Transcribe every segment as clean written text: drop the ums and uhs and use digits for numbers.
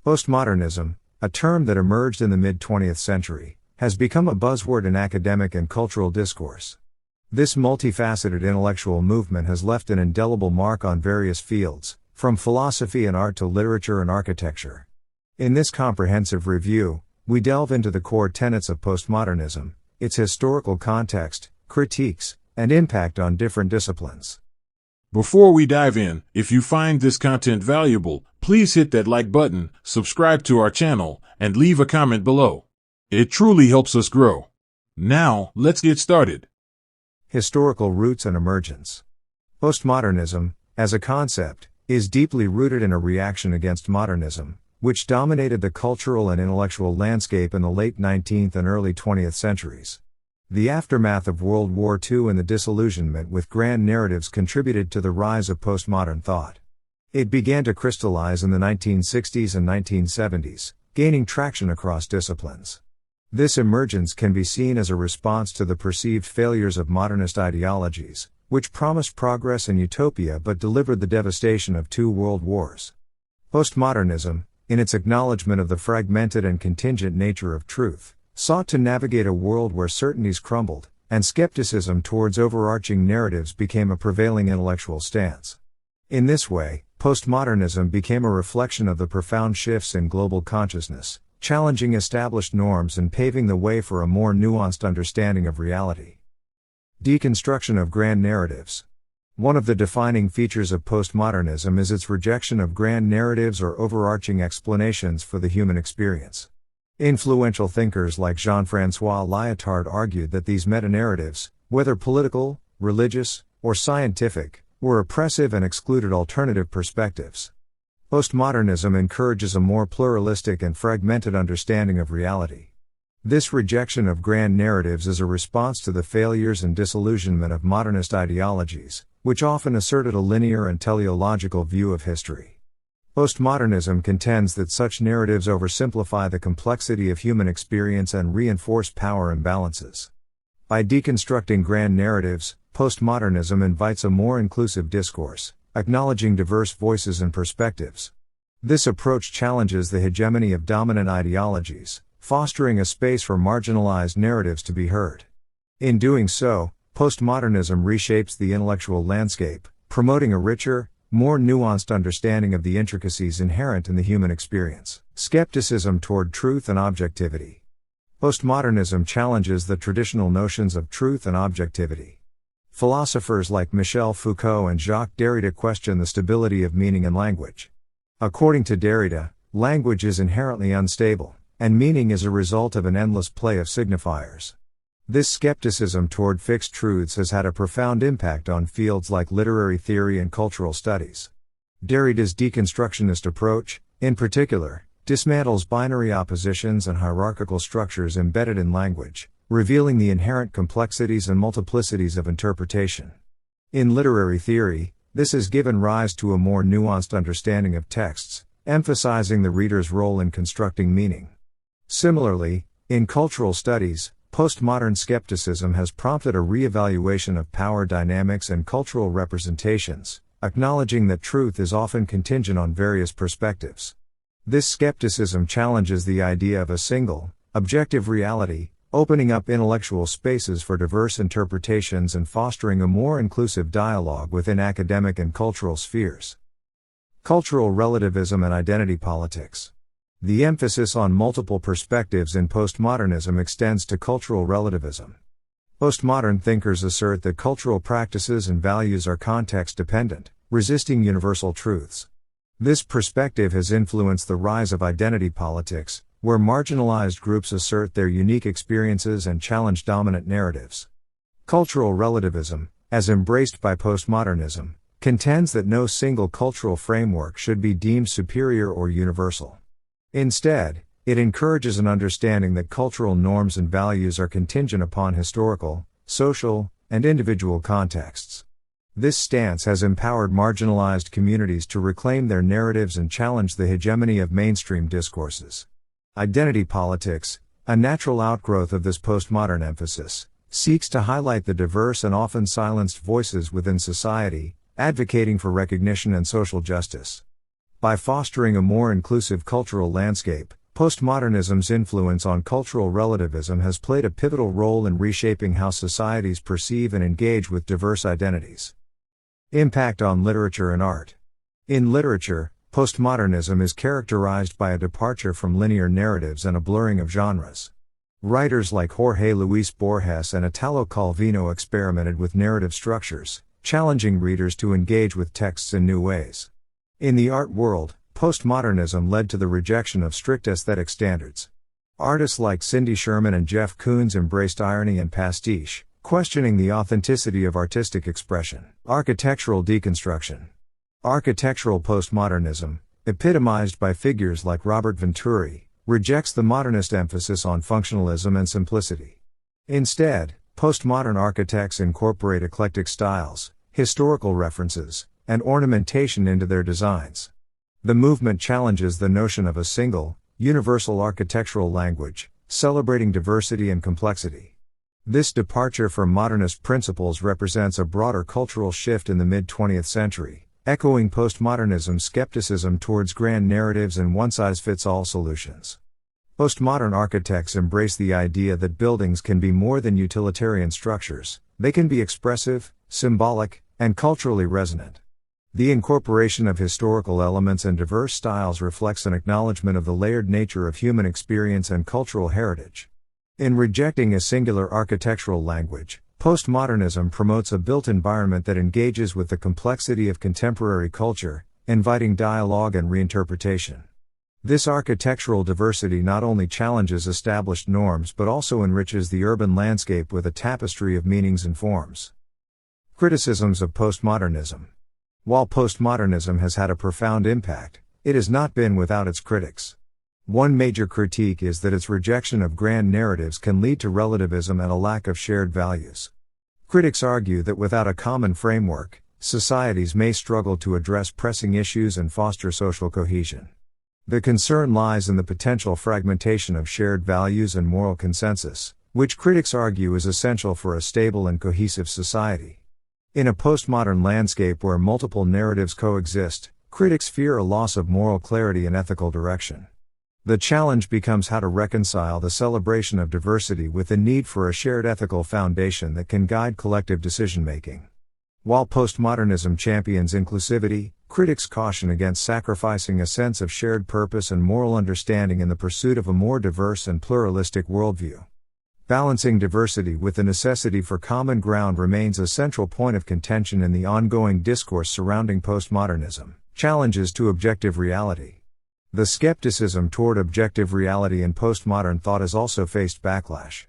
Postmodernism, a term that emerged in the mid-20th century, has become a buzzword in academic and cultural discourse. This multifaceted intellectual movement has left an indelible mark on various fields, from philosophy and art to literature and architecture. In this comprehensive review, we delve into the core tenets of postmodernism, its historical context, critiques, and impact on different disciplines. Before we dive in, if you find this content valuable, please hit that like button, subscribe to our channel, and leave a comment below. It truly helps us grow. Now, let's get started. Historical roots and emergence. Postmodernism, as a concept, is deeply rooted in a reaction against modernism, which dominated the cultural and intellectual landscape in the late 19th and early 20th centuries. The aftermath of World War II and the disillusionment with grand narratives contributed to the rise of postmodern thought. It began to crystallize in the 1960s and 1970s, gaining traction across disciplines. This emergence can be seen as a response to the perceived failures of modernist ideologies, which promised progress and utopia but delivered the devastation of two world wars. Postmodernism, in its acknowledgement of the fragmented and contingent nature of truth, sought to navigate a world where certainties crumbled, and skepticism towards overarching narratives became a prevailing intellectual stance. In this way, postmodernism became a reflection of the profound shifts in global consciousness, challenging established norms and paving the way for a more nuanced understanding of reality. Deconstruction of grand narratives. One of the defining features of postmodernism is its rejection of grand narratives or overarching explanations for the human experience. Influential thinkers like Jean-François Lyotard argued that these meta-narratives, whether political, religious, or scientific, were oppressive and excluded alternative perspectives. Postmodernism encourages a more pluralistic and fragmented understanding of reality. This rejection of grand narratives is a response to the failures and disillusionment of modernist ideologies, which often asserted a linear and teleological view of history. Postmodernism contends that such narratives oversimplify the complexity of human experience and reinforce power imbalances. By deconstructing grand narratives, postmodernism invites a more inclusive discourse, acknowledging diverse voices and perspectives. This approach challenges the hegemony of dominant ideologies, fostering a space for marginalized narratives to be heard. In doing so, postmodernism reshapes the intellectual landscape, promoting a richer, more nuanced understanding of the intricacies inherent in the human experience. Skepticism toward truth and objectivity. Postmodernism challenges the traditional notions of truth and objectivity. Philosophers like Michel Foucault and Jacques Derrida question the stability of meaning in language. According to Derrida, language is inherently unstable, and meaning is a result of an endless play of signifiers. This skepticism toward fixed truths has had a profound impact on fields like literary theory and cultural studies. Derrida's deconstructionist approach, in particular, dismantles binary oppositions and hierarchical structures embedded in language, revealing the inherent complexities and multiplicities of interpretation. In literary theory, this has given rise to a more nuanced understanding of texts, emphasizing the reader's role in constructing meaning. Similarly, in cultural studies, postmodern skepticism has prompted a re-evaluation of power dynamics and cultural representations, acknowledging that truth is often contingent on various perspectives. This skepticism challenges the idea of a single, objective reality, opening up intellectual spaces for diverse interpretations and fostering a more inclusive dialogue within academic and cultural spheres. Cultural relativism and identity politics. The emphasis on multiple perspectives in postmodernism extends to cultural relativism. Postmodern thinkers assert that cultural practices and values are context-dependent, resisting universal truths. This perspective has influenced the rise of identity politics, where marginalized groups assert their unique experiences and challenge dominant narratives. Cultural relativism, as embraced by postmodernism, contends that no single cultural framework should be deemed superior or universal. Instead, it encourages an understanding that cultural norms and values are contingent upon historical, social, and individual contexts. This stance has empowered marginalized communities to reclaim their narratives and challenge the hegemony of mainstream discourses. Identity politics, a natural outgrowth of this postmodern emphasis, seeks to highlight the diverse and often silenced voices within society, advocating for recognition and social justice. By fostering a more inclusive cultural landscape, postmodernism's influence on cultural relativism has played a pivotal role in reshaping how societies perceive and engage with diverse identities. Impact on literature and art. In literature, postmodernism is characterized by a departure from linear narratives and a blurring of genres. Writers like Jorge Luis Borges and Italo Calvino experimented with narrative structures, challenging readers to engage with texts in new ways. In the art world, postmodernism led to the rejection of strict aesthetic standards. Artists like Cindy Sherman and Jeff Koons embraced irony and pastiche, questioning the authenticity of artistic expression. Architectural deconstruction. Architectural postmodernism, epitomized by figures like Robert Venturi, rejects the modernist emphasis on functionalism and simplicity. Instead, postmodern architects incorporate eclectic styles, historical references, and ornamentation into their designs. The movement challenges the notion of a single, universal architectural language, celebrating diversity and complexity. This departure from modernist principles represents a broader cultural shift in the mid-20th century, echoing postmodernism's skepticism towards grand narratives and one-size-fits-all solutions. Postmodern architects embrace the idea that buildings can be more than utilitarian structures; they can be expressive, symbolic, and culturally resonant. The incorporation of historical elements and diverse styles reflects an acknowledgement of the layered nature of human experience and cultural heritage. In rejecting a singular architectural language, postmodernism promotes a built environment that engages with the complexity of contemporary culture, inviting dialogue and reinterpretation. This architectural diversity not only challenges established norms but also enriches the urban landscape with a tapestry of meanings and forms. Criticisms of postmodernism. While postmodernism has had a profound impact, it has not been without its critics. One major critique is that its rejection of grand narratives can lead to relativism and a lack of shared values. Critics argue that without a common framework, societies may struggle to address pressing issues and foster social cohesion. The concern lies in the potential fragmentation of shared values and moral consensus, which critics argue is essential for a stable and cohesive society. In a postmodern landscape where multiple narratives coexist, critics fear a loss of moral clarity and ethical direction. The challenge becomes how to reconcile the celebration of diversity with the need for a shared ethical foundation that can guide collective decision-making. While postmodernism champions inclusivity, critics caution against sacrificing a sense of shared purpose and moral understanding in the pursuit of a more diverse and pluralistic worldview. Balancing diversity with the necessity for common ground remains a central point of contention in the ongoing discourse surrounding postmodernism. Challenges to objective reality. The skepticism toward objective reality in postmodern thought has also faced backlash.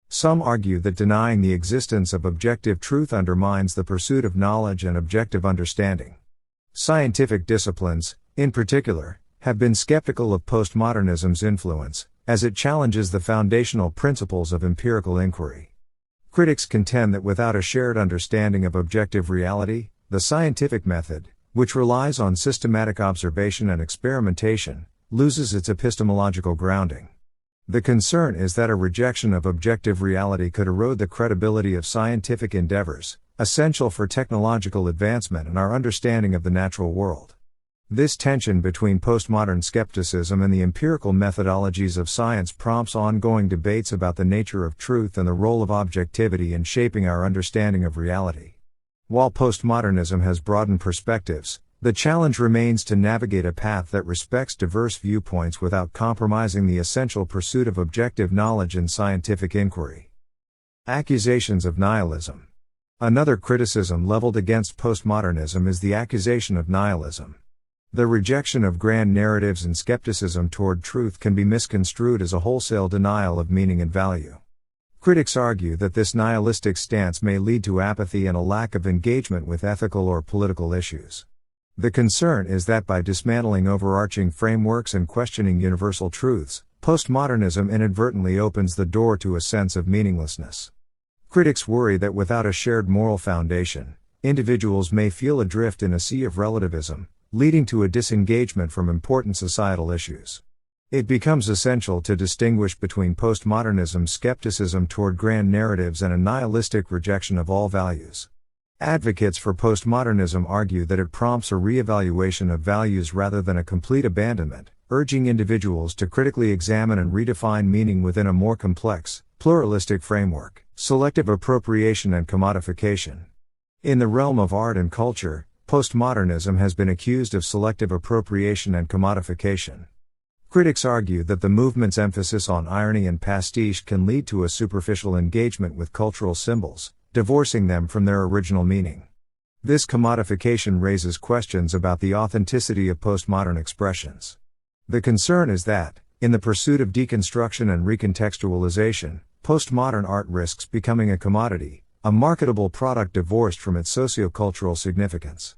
Some argue that denying the existence of objective truth undermines the pursuit of knowledge and objective understanding. Scientific disciplines, in particular, have been skeptical of postmodernism's influence, as it challenges the foundational principles of empirical inquiry. Critics contend that without a shared understanding of objective reality, the scientific method, which relies on systematic observation and experimentation, loses its epistemological grounding. The concern is that a rejection of objective reality could erode the credibility of scientific endeavors, essential for technological advancement and our understanding of the natural world. This tension between postmodern skepticism and the empirical methodologies of science prompts ongoing debates about the nature of truth and the role of objectivity in shaping our understanding of reality. While postmodernism has broadened perspectives, the challenge remains to navigate a path that respects diverse viewpoints without compromising the essential pursuit of objective knowledge and scientific inquiry. Accusations of nihilism. Another criticism leveled against postmodernism is the accusation of nihilism. The rejection of grand narratives and skepticism toward truth can be misconstrued as a wholesale denial of meaning and value. Critics argue that this nihilistic stance may lead to apathy and a lack of engagement with ethical or political issues. The concern is that by dismantling overarching frameworks and questioning universal truths, postmodernism inadvertently opens the door to a sense of meaninglessness. Critics worry that without a shared moral foundation, individuals may feel adrift in a sea of relativism, leading to a disengagement from important societal issues. It becomes essential to distinguish between postmodernism's skepticism toward grand narratives and a nihilistic rejection of all values. Advocates for postmodernism argue that it prompts a reevaluation of values rather than a complete abandonment, urging individuals to critically examine and redefine meaning within a more complex, pluralistic framework. Selective appropriation and commodification. In the realm of art and culture, postmodernism has been accused of selective appropriation and commodification. Critics argue that the movement's emphasis on irony and pastiche can lead to a superficial engagement with cultural symbols, divorcing them from their original meaning. This commodification raises questions about the authenticity of postmodern expressions. The concern is that, in the pursuit of deconstruction and recontextualization, postmodern art risks becoming a commodity, a marketable product divorced from its sociocultural significance.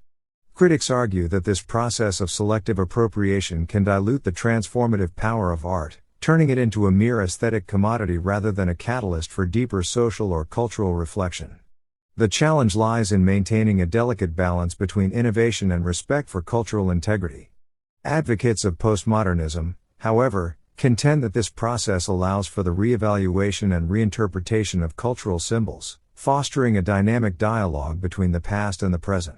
Critics argue that this process of selective appropriation can dilute the transformative power of art, turning it into a mere aesthetic commodity rather than a catalyst for deeper social or cultural reflection. The challenge lies in maintaining a delicate balance between innovation and respect for cultural integrity. Advocates of postmodernism, however, contend that this process allows for the reevaluation and reinterpretation of cultural symbols, fostering a dynamic dialogue between the past and the present.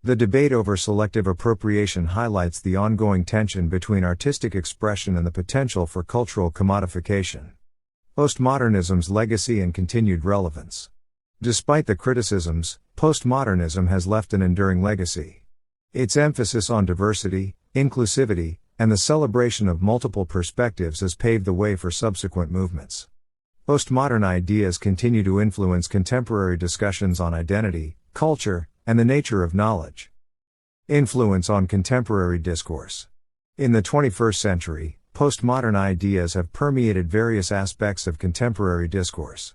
The debate over selective appropriation highlights the ongoing tension between artistic expression and the potential for cultural commodification. Postmodernism's legacy and continued relevance. Despite the criticisms, postmodernism has left an enduring legacy. Its emphasis on diversity, inclusivity, and the celebration of multiple perspectives has paved the way for subsequent movements. Postmodern ideas continue to influence contemporary discussions on identity, culture, and the nature of knowledge. Influence on contemporary discourse. In the 21st century, postmodern ideas have permeated various aspects of contemporary discourse.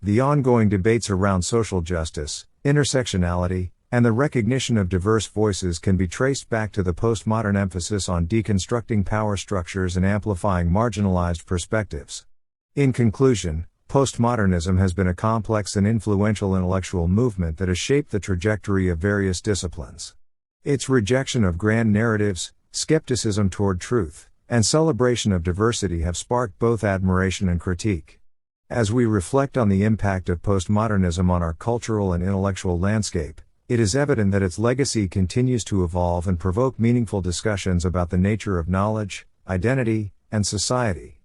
The ongoing debates around social justice, intersectionality, and the recognition of diverse voices can be traced back to the postmodern emphasis on deconstructing power structures and amplifying marginalized perspectives. In conclusion, postmodernism has been a complex and influential intellectual movement that has shaped the trajectory of various disciplines. Its rejection of grand narratives, skepticism toward truth, and celebration of diversity have sparked both admiration and critique. As we reflect on the impact of postmodernism on our cultural and intellectual landscape, it is evident that its legacy continues to evolve and provoke meaningful discussions about the nature of knowledge, identity, and society.